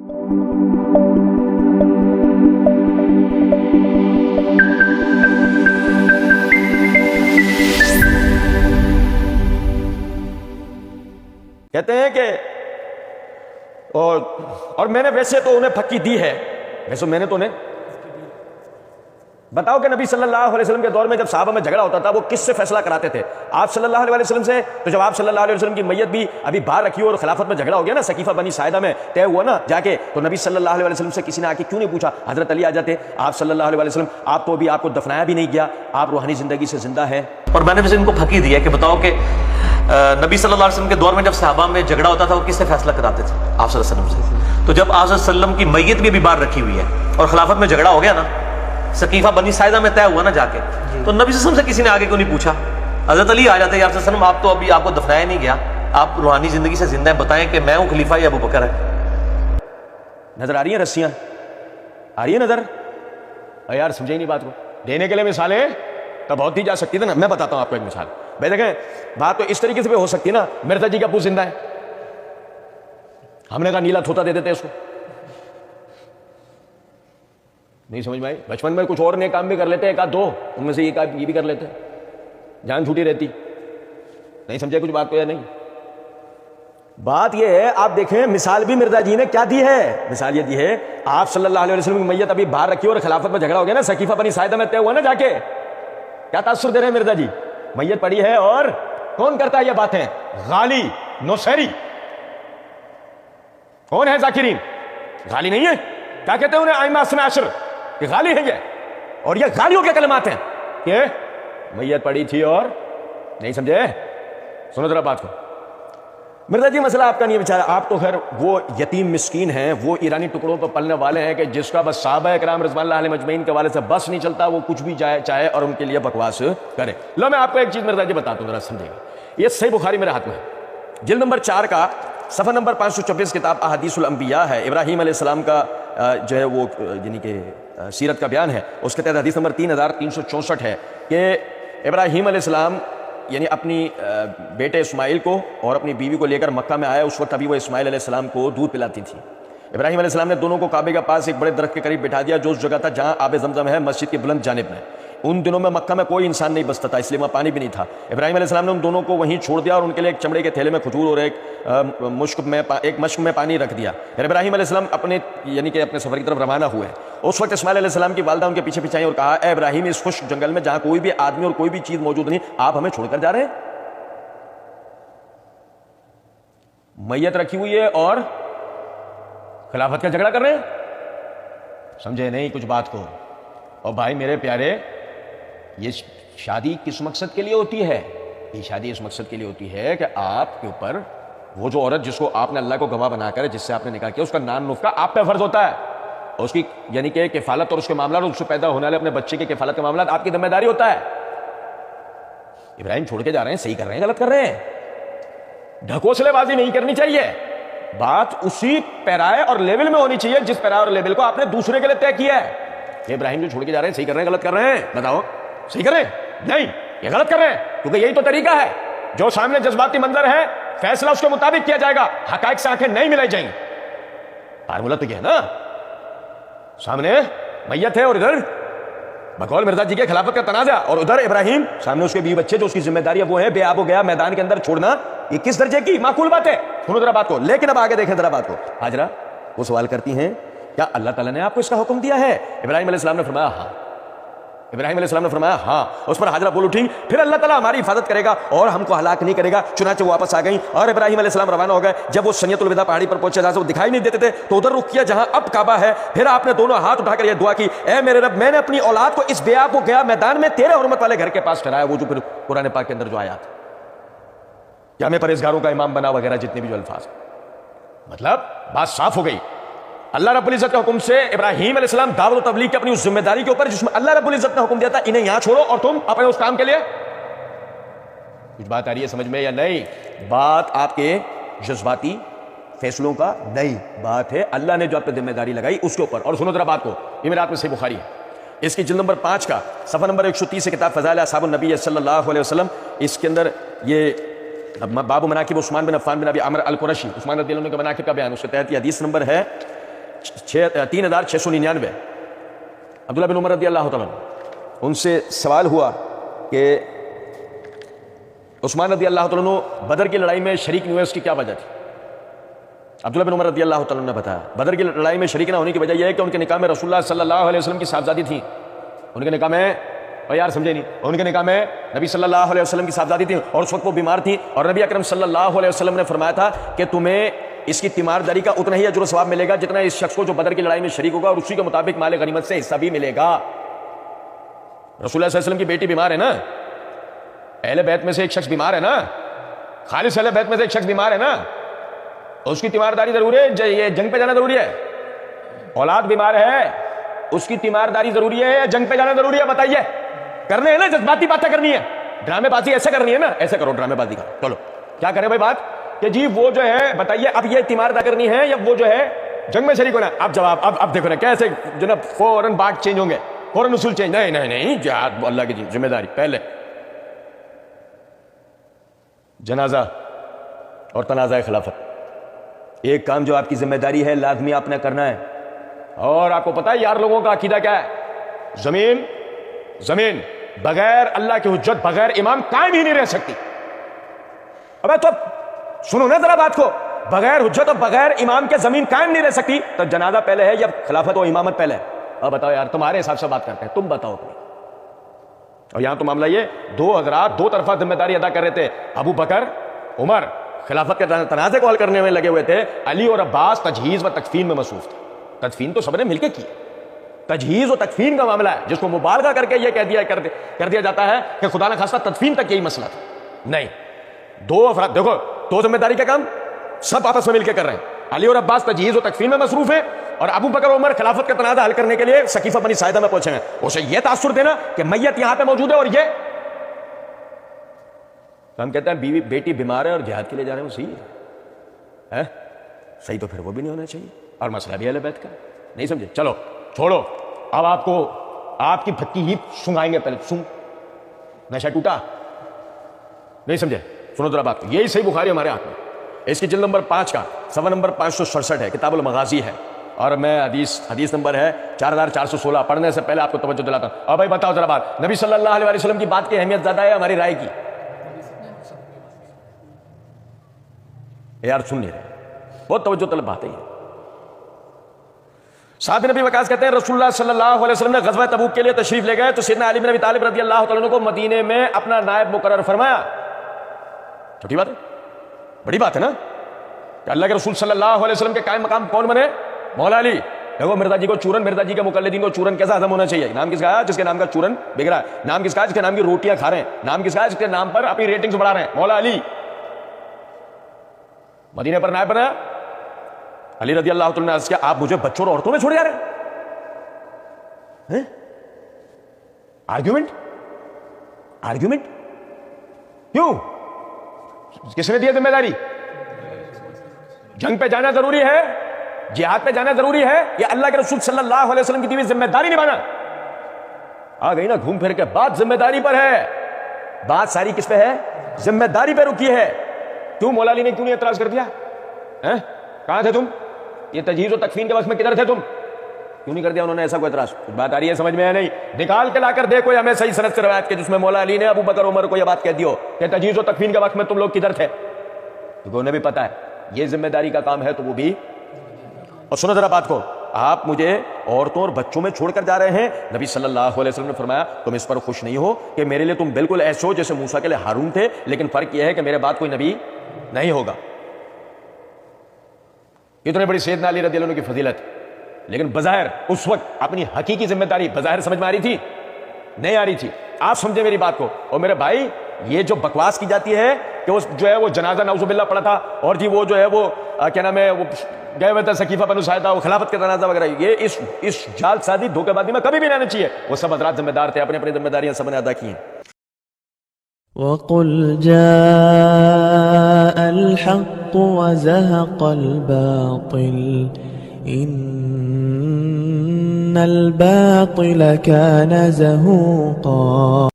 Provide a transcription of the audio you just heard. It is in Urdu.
کہتے ہیں کہ اور میں نے ویسے تو انہیں پھکی دی ہے، ویسے میں نے تو انہیں بتاؤ کہ نبی صلی اللہ علیہ وسلم کے دور میں جب صحابہ میں جھگڑا ہوتا تھا وہ کس سے فیصلہ کراتے تھے؟ آپ صلی اللہ علیہ وسلم سے۔ تو جب آپ صلی اللہ علیہ وسلم کی میت بھی ابھی باہر رکھی اور خلافت میں جھگڑا ہو گیا نا، سقیفہ بنی ساعدہ میں طے ہوا نا جا کے، تو نبی صلی اللہ علیہ وسلم سے کسی نے آ کے کیوں نہیں پوچھا؟ حضرت علی آ جاتے، آپ صلی اللہ علیہ وسلم آپ تو ابھی آپ کو دفنایا بھی نہیں گیا، آپ روحانی زندگی سے زندہ ہیں۔ اور میں نے بھی ان کو پھکی دی ہے کہ بتاؤ کہ نبی صلی اللہ علیہ وسلم کے دور میں جب صحابہ میں جھگڑا ہوتا تھا وہ کس سے فیصلہ کراتے تھے؟ آپ صلی اللہ علیہ وسلم سے۔ تو جب آپ صلی اللہ علیہ وسلم کی میت بھی باہر رکھی ہوئی ہے اور خلافت میں جھگڑا ہو گیا نا، سقیفہ بنی ساعدہ میں طے ہوا نا جا کے، تو نبی صلی اللہ علیہ وسلم سے کسی نے آگے کیوں نہیں پوچھا؟ حضرت علی آ جاتے ہیں، آپ صلی اللہ علیہ وسلم آپ تو ابھی آپ کو دفنایا نہیں گیا، آپ روحانی زندگی سے زندہ ہیں، بتائیں کہ میں ہوں خلیفہ یا ابو بکر ہے؟ نظر آ رہی ہیں رسیاں؟ آ رہی ہے نظر؟ یار سمجھے ہی نہیں بات کو۔ دینے کے لیے مثالیں تو بہت دی جا سکتی تھی نا، میں بتاتا ہوں آپ کو ایک مثال۔ بھائی دیکھیں بات تو اس طریقے سے بھی ہو سکتی ہے نا، مرزا جی کا ابو زندہ ہے، ہم نے کہا نیلا تھوتا دے دیتے اس کو، نہیں سمجھ میں آئی؟ بچپن میں کچھ اور نئے کام بھی کر لیتے، ایک آدھ دو ان میں سے یہ بھی کر لیتے، جان چھوٹی رہتی۔ نہیں سمجھے کچھ بات کو یا نہیں؟ بات یہ ہے، آپ دیکھیں مثال بھی مرزا جی نے کیا دی ہے، مثال یہ دی ہے، آپ صلی اللہ علیہ وسلم کی میت ابھی باہر رکھی اور خلافت میں جھگڑا ہو گیا نا، سقیفہ بنی ساعدہ میں طے ہوا نا جا کے، کیا تاثر دے رہے ہیں مرزا جی؟ میت پڑی ہے اور کون کرتا ہے یہ باتیں؟ غالی نوسیری۔ کون ہے ذاکرین؟ غالی نہیں ہے، کیا کہتے ہیں انہیں؟ ائمہ اثنا عشر، کہ غالی ہے یہ، اور یہ غالیوں کے کلمات ہیں کہ میت پڑی تھی اور نہیں سمجھے؟ سنو ذرا بات کو۔ مرزا جی مسئلہ آپ کا نہیں ہے بیچارہ، آپ تو خیر وہ یتیم مسکین ہیں، وہ ایرانی ٹکڑوں پر پلنے والے ہیں کہ جس کا بس صحابہ کرام رضوان اللہ علیہم اجمعین کے والے سے بس نہیں چلتا، وہ کچھ بھی چاہے اور ان کے لیے بکواس کرے۔ لو میں آپ کو ایک چیز مرزا جی بتاتا ہوں ذرا سمجھے گا، یہ صحیح بخاری میرے ہاتھ میں ہے، جلد نمبر 4 کا صفحہ نمبر 524، کتاب احادیث الانبیاء ہے، ابراہیم علیہ السلام کا جو ہے وہ یعنی کہ سیرت کا بیان ہے، اس کے تحت حدیث نمبر 3364 ہے کہ ابراہیم علیہ السلام یعنی اپنی بیٹے اسماعیل کو اور اپنی بیوی کو لے کر مکہ میں آیا، اس وقت ابھی وہ اسماعیل علیہ السلام کو دودھ پلاتی تھی۔ ابراہیم علیہ السلام نے دونوں کو کعبے کے پاس ایک بڑے درخت کے قریب بٹھا دیا جو اس جگہ تھا جہاں آب زمزم ہے، مسجد کی بلند جانب میں۔ ان دنوں میں مکہ میں کوئی انسان نہیں بستا تھا، اس لیے وہاں پانی بھی نہیں تھا۔ ابراہیم علیہ السلام نے ان دونوں کو وہیں چھوڑ دیا اور ان کے لیے ایک چمڑے کے تھیلے میں کھجور اور ایک مشک میں پانی رکھ دیا۔ پھر ابراہیم علیہ السلام اپنے سفر کی طرف روانہ ہوئے۔ اس وقت اسماعیل علیہ السلام کی والدہ ان کے پیچھے پیچھے آئی اور کہا، اے ابراہیم، اس خشک جنگل میں جہاں کوئی بھی آدمی اور کوئی بھی چیز موجود نہیں، آپ ہمیں چھوڑ کر جا رہے ہیں؟ میت رکھی ہوئی ہے اور خلافت کا جھگڑا کر رہے ہیں؟ سمجھے نہیں کچھ بات کو؟ اور بھائی میرے پیارے، یہ شادی کس مقصد کے لیے ہوتی ہے؟ یہ شادی اس مقصد کے لیے ہوتی ہے کہ آپ کے اوپر وہ جو عورت جس کو آپ نے اللہ کو گواہ بنا کر جس سے آپ نے نکاح کیا، اس کا نان نفقہ آپ پہ فرض ہوتا ہے، اور اس کی یعنی کہ کفالت اور اس کے معاملات اور اس سے پیدا ہونے والے اپنے بچے کے کفالت کے معاملات آپ کی ذمہ داری ہوتا ہے۔ ابراہیم چھوڑ کے جا رہے ہیں، صحیح کر رہے ہیں غلط کر رہے ہیں؟ ڈھکوسلے بازی نہیں کرنی چاہیے، بات اسی پیرائے اور لیول میں ہونی چاہیے جس پیرائے اور لیول کو آپ نے دوسرے کے لیے طے کیا ہے۔ کہ ابراہیم جو چھوڑ کے جا رہے ہیں صحیح کر رہے ہیں غلط کر رہے ہیں؟ بتاؤ صحیح کر رہے ہیں؟ نہیں، یہ غلط کر رہے ہیں، کیونکہ یہی تو طریقہ ہے۔ جو سامنے جذباتی منظر ہے فیصلہ اس کے مطابق کیا جائے گا، حقائق سے آنکھیں نہیں ملائی جائیں۔ فارمولہ تو یہ ہے نا، سامنے میت ہے اور ادھر بقول مرزا جی کے خلافت کا تنازع، اور ادھر ابراہیم سامنے اس کے بیوی بچے جو اس کی ذمہ داری ہے وہ ہے، بے آب و گیا میدان کے اندر چھوڑنا، یہ کس درجے کی معقول بات ہے؟ سنو ذرا بات کو، لیکن اب آگے دیکھیں ذرا بات کو۔ حاجرہ وہ سوال کرتی ہیں، کیا اللہ تعالیٰ نے آپ کو اس کا حکم دیا ہے؟ ابراہیم علیہ السلام نے فرمایا ہاں۔ ابراہیم علیہ السلام نے فرمایا ہاں۔ اس پر حاجرہ بول اٹھی، پھر اللہ تعالیٰ ہماری حفاظت کرے گا اور ہم کو ہلاک نہیں کرے گا۔ چنانچہ وہ واپس آ گئیں اور ابراہیم علیہ السلام روانہ ہو گئے۔ جب وہ سنیۃ الوداع پہاڑی پر پہنچے جہاں سے وہ دکھائی نہیں دیتے تھے تو ادھر رخ کیا جہاں اب کعبہ ہے۔ پھر آپ نے دونوں ہاتھ اٹھا کر یہ دعا کی، اے میرے رب، میں نے اپنی اولاد کو اس بے آب و گیا میدان میں تیرے حرمت والے گھر کے پاس ٹھہرایا، وہ جو پھر قرآن پاک کے اندر جو آیات کیا میں پرہیزگاروں کا امام بنا وغیرہ جتنے بھی جو الفاظ، مطلب بات صاف ہو گئی۔ اللہ رب العزت کے حکم سے ابراہیم علیہ السلام دعوت و تبلیغ کی اپنی اس ذمہ داری کے اوپر جس میں اللہ رب العزت نے حکم دیا تھا انہیں یہاں چھوڑو اور تم اپنے اس کام کے لیے، کچھ بات آ رہی ہے سمجھ میں یا نہیں؟ بات آپ کے جذباتی فیصلوں کا نہیں، بات ہے اللہ نے جو آپ پہ ذمہ داری لگائی اس کے اوپر۔ اور سنو ذرا بات کو، یہ میرے ہاتھ میں صحیح بخاری ہے، اس کی جلد نمبر 5 کا صفحہ نمبر 130 سے کتاب فضائل اصحاب النبی صلی اللہ علیہ وسلم، اس کے اندر یہ باب مناقب عثمان بن عفان بن ابی عامر القرشی، عثمان رضی اللہ عنہ کے مناقب کا بیان، اس کے تحت یہ حدیث نمبر ہے 3699. عبداللہ بن عمر رضی اللہ تعالیٰ ان سے سوال ہوا کہ عثمان رضی اللہ تعالیٰ بدر کی لڑائی میں شریک نہیں ہوئے، اس کی کیا وجہ تھی؟ عبداللہ بن عمر رضی اللہ تعالیٰ نے بتایا بدر کی لڑائی میں شریک نہ ہونے کی وجہ یہ ہے کہ ان کے نکاح میں رسول اللہ صلی اللہ علیہ وسلم کی صاحبزادی تھیں. ان کے نکاح میں، اور یار سمجھے نہیں، ان کے نکاح میں نبی صلی اللہ علیہ وسلم کی صاحبزادی تھیں اور اس وقت وہ بیمار تھیں، اور نبی اکرم صلی اللہ علیہ وسلم نے فرمایا تھا کہ تمہیں اس کی تیمارداری کا اتنا ہی اجر و ثواب ملے گا جتنا اس شخص کو جو بدر کی لڑائی میں شریک ہوگا، اور اسی کے مطابق مال غنیمت سے حصہ بھی ملے گا. رسول اللہ صلی اللہ علیہ وسلم کی بیٹی بیمار ہے نا، اہل بیت میں سے ایک شخص بیمار ہے نا، خالص اہل بیت میں سے ایک شخص بیمار ہے نا، اس کی تیمارداری ضروری ہے، یہ جنگ پہ جانا ضروری ہے. اولاد بیمار ہے، اس کی تیمارداری ضروری ہے یا جنگ پہ جانا ضروری ہے؟ بتائیے. کرنے ہیں نا، جذباتی باتیں کرنی ہے، ڈرامے بازی ایسے کرنی ہے نا، ایسے کرو ڈرامے بازی کا. چلو کیا کریں بھائی بات کہ جی وہ جو ہے بتائیے اب یہ تیمارداری کرنی ہے یا وہ جو ہے جنگ میں شریک ہونا؟ اب جواب اب دیکھو نا کیسے جو نا فوراً بات چینج ہوں گے، فوراً اصول چینج. نہیں جہاد اللہ کی ذمہ داری پہلے. جنازہ اور تنازع خلافت ایک کام جو آپ کی ذمہ داری ہے، لازمی آپ نے کرنا ہے. اور آپ کو پتا ہے یار لوگوں کا عقیدہ کیا ہے؟ زمین بغیر اللہ کی حجت، بغیر امام قائم ہی نہیں رہ سکتی. ابے تو سنو نا ذرا بات کو، بغیر حجت اور بغیر امام کے زمین قائم نہیں رہ سکتی. تو جنازہ پہلے ہے یا خلافت و امامت پہلے ہے؟ اب بتاؤ یار، تمہارے حساب سے بات کرتے ہیں، تم بتاؤ. اور یہاں تو معاملہ یہ دو حضرات دو طرفہ ذمہ داری ادا کر رہے تھے. ابو بکر عمر خلافت کے تنازع کو حل کرنے میں لگے ہوئے تھے، علی اور عباس تجہیز و تکفین میں مصروف تھے. تدفین تو سب نے مل کے کی، تجہیز و تکفین کا معاملہ ہے جس کو مبالغہ کر کے یہ کر دیا جاتا ہے کہ خدا نہ خواستہ تدفین تک یہی مسئلہ تھا. نہیں، دو افراد دیکھو، دو ذمہ داری کا کام سب آپس میں مل کے کر رہے ہیں. علی اور عباس تجہیز و تکفین میں مصروف ہیں، اور ابو بکر عمر خلافت کا تنازع حل کرنے کے لیے سقیفہ بنی ساعدہ میں پہنچے ہیں. اسے یہ تاثر دینا کہ میت یہاں پہ موجود ہے اور یہ ہم کہتے ہیں بیوی بیٹی بیمار ہے اور جہاد کے لیے جا رہے ہیں، وہ صحیح ہے؟ صحیح تو پھر وہ بھی نہیں ہونا چاہیے. اور مسئلہ بھی اہل بیت کا نہیں سمجھے. چلو چھوڑو، اب آپ کو آپ کی پھکی ہی سنگائیں گے. پہلے سن، نشہ ٹوٹا نہیں سمجھے؟ سنو ذرا بات. یہی صحیح بخاری ہمارے ہاتھ میں، اس کی جلد نمبر 5 کا صفحہ نمبر 567 ہے، کتاب المغازی ہے، اور میں حدیث نمبر ہے 4416. پڑھنے سے پہلے آپ کو توجہ دلاتا ہوں. اور بھائی بتاؤ ذرا بات، نبی صلی اللہ علیہ وسلم کی بات کی اہمیت زیادہ ہے ہماری رائے کی؟ یار سن نہیں رہے، بہت توجہ طلب بات ہے. سعد بن ابی وقاص کہتے ہیں رسول اللہ صلی اللہ علیہ وسلم نے غزوہ تبوک کے لیے تشریف لے گئے تو سیدنا علی بن ابی طالب رضی اللہ تعالیٰ عنہ کو مدینے میں اپنا نائب مقرر فرمایا. چھوٹی بات ہے، بڑی بات ہے نا کہ اللہ کے رسول صلی اللہ علیہ وسلم کے قائم مقام کون بنے؟ مولا علی. دیکھو مرزا جی کو چورن، مرزا جی کے مقلدین کو چورن کیسا ہضم ہونا چاہیے؟ نام کس کا ہے؟ جس کے نام کا چورن بک رہا ہے. نام کس کا ہے؟ جس کے نام کی روٹیاں کھا رہے ہیں. نام کس کا ہے؟ جس کے نام پر اپنی ریٹنگز بڑھا رہے ہیں. مولا علی مدینے پر نائب بنایا. علی رضی اللہ تعالیٰ نے عرض کیا آپ مجھے بچوں اور عورتوں میں چھوڑ جا رہے ہیں؟ آرگیومنٹ کیوں؟ کس نے دیا ذمہ داری؟ جنگ پہ جانا ضروری ہے، جہاد پہ جانا ضروری ہے، یا اللہ کے رسول صلی اللہ علیہ وسلم کی دی ہوئی ذمہ داری نبھانا؟ آ گئی نا گھوم پھر کے. بات ذمہ داری پر ہے، بات ساری کس پہ ہے؟ ذمہ داری پہ رکی ہے. کیوں مولا علی نے کیوں نہیں اعتراض کر دیا؟ کہاں تھے تم؟ یہ تجہیز و تکفین کے وقت میں کدھر تھے تم؟ کیوں نہیں کر دیا انہوں نے ایسا کوئی اعتراض؟ کچھ بات آ رہی ہے سمجھ میں؟ نہیں نکال کے لا کر دے کوئی ہمیں صحیح سند سے روایت کے جس میں مولا علی نے ابو بکر عمر کو یہ بات کہہ دی ہو کہ تجہیز و تکفین کے وقت میں تم لوگ کدھر تھے؟ کیونکہ انہیں بھی پتا ہے یہ ذمہ داری کا کام ہے تو وہ بھی. اور سنو ذرا بات کو، آپ مجھے عورتوں اور بچوں میں چھوڑ کر جا رہے ہیں. نبی صلی اللہ علیہ وسلم نے فرمایا تم اس پر خوش نہیں ہو کہ میرے لیے تم بالکل ایسے ہو جیسے موسیٰ کے لیے ہارون تھے، لیکن فرق یہ ہے کہ میرے بعد کوئی نبی نہیں ہوگا. اتنے بڑی سیدنا علی رضی اللہ عنہ کی فضیلت، لیکن بظاہر اس وقت اپنی حقیقی ذمہ داری بظاہر سمجھ میں آ رہی تھی؟ نہیں آ رہی تھی. آپ سمجھے میری بات کو. اور میرے بھائی یہ جو بکواس کی جاتی ہے کہ وہ جو ہے وہ جنازہ نعوذ باللہ پڑا تھا اور جی وہ جو ہے وہ کیا نام ہے وہ گئے ہوئے تھے سقیفہ بنو ساعدہ، وہ خلافت کے تنازع وغیرہ، یہ اس جال سازی دھوکے بازی میں کبھی بھی نہیں آنا چاہیے. وہ سب حضرات ذمہ دار تھے، اپنی اپنی ذمہ داریاں سب نے ادا کی ہیں. وَقُلْ جَاءَ الْحَقُّ وَزَهَقَ الْبَاطِلُ إِنَّ الْبَاطِلَ كَانَ زَهُوقًا.